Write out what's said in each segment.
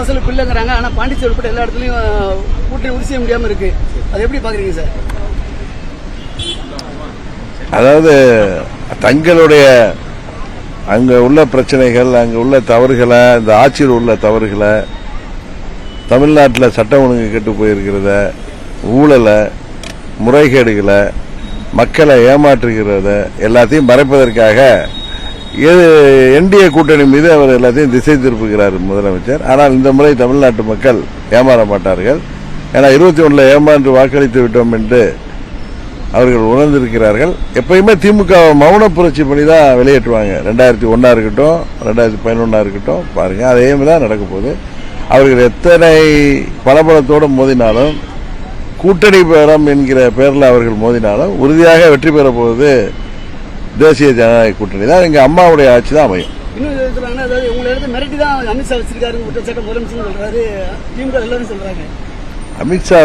அரசியல் பிள்ளைங்கிறாங்க. ஆனா பாண்டிச்சேரி உட்பட எல்லா இடத்துலயும் கூட்டணி உறுதி செய்ய முடியாம இருக்கு. அதை எப்படி பாக்குறீங்க சார்? அதாவது தங்களுடைய அங்க உள்ள பிரச்சனைகள், அங்க உள்ள தவறுகளை, இந்த ஆட்சியில் உள்ள தவறுகளை, தமிழ்நாட்டில் சட்டம் ஒழுங்கு கெட்டு போயிருக்கிறத, ஊழலை, முறைகேடுகளை, மக்களை ஏமாற்றுகிறத எல்லாத்தையும் மறைப்பதற்காக என்டிஏ கூட்டணி மீது அவர் எல்லாத்தையும் திசை திருப்புகிறார் முதலமைச்சர். ஆனால் இந்த முறை தமிழ்நாட்டு மக்கள் ஏமாற மாட்டார்கள். ஏன்னா 21 ஏமாற்று வாக்களித்து விட்டோம் என்று அவர்கள் உணர்ந்திருக்கிறார்கள். எப்பயுமே திமுக மௌன புரட்சி பண்ணி தான் வெளியேற்றுவாங்க. 2001 இருக்கட்டும், 2011 இருக்கட்டும், பாருங்க அதே தான் நடக்க போகுது. அவர்கள் எத்தனை பலபலத்தோடு மோதினாலும், கூட்டணி பேரம் என்கிற பேரில் அவர்கள் மோதினாலும் உறுதியாக வெற்றி பெற போவது தேசிய ஜனநாயக கூட்டணி தான். எங்க அம்மாவுடைய ஆட்சி தான் அமையும். அமித்ஷா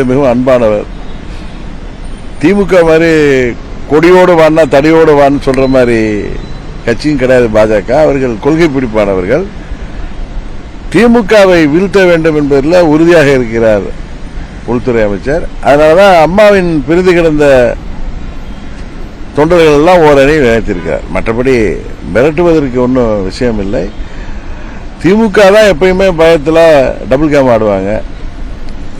மிகவும் அன்பானவர். திமுக மாதிரி கொடியோடு வான்னா தடியோடு வான்னு சொல்ற மாதிரி கட்சியும் கிடையாது பாஜக. அவர்கள் கொள்கை பிடிப்பானவர்கள். திமுகவை வீழ்த்த வேண்டும் என்பதில் உறுதியாக இருக்கிறார் உள்துறை அமைச்சர். அதனாலதான் அம்மாவின் பிரிந்து கிடந்த தொண்டர்கள் எல்லாம் ஓரணி நினைத்திருக்கிறார். மற்றபடி மிரட்டுவதற்கு ஒன்றும் விஷயம் இல்லை. திமுக தான் எப்பயுமே பயத்தில் டபுள் கேம் ஆடுவாங்க.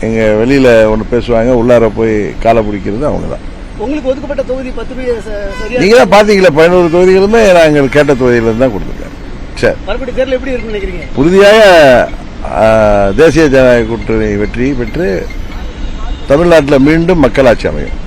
எங்க வெளியில ஒன்று பேசுவாங்க, உள்ளார போய் காலை பிடிக்கிறது அவங்க தான். உங்களுக்கு ஒதுக்கப்பட்ட தொகுதி 10 நீங்க தான் பாத்தீங்களா, 11 தொகுதிகளுமே நாங்கள் கேட்ட தொகுதியிலிருந்து தான் கொடுத்துருக்கேன். சரி, மறுபடியும் தேர்தல் எப்படி இருக்குன்னு நினைக்கிறீங்க? உறுதியாக தேசிய ஜனநாயக கூட்டணி வெற்றி பெற்று தமிழ்நாட்டில் மீண்டும் மக்களாட்சி அமையும்.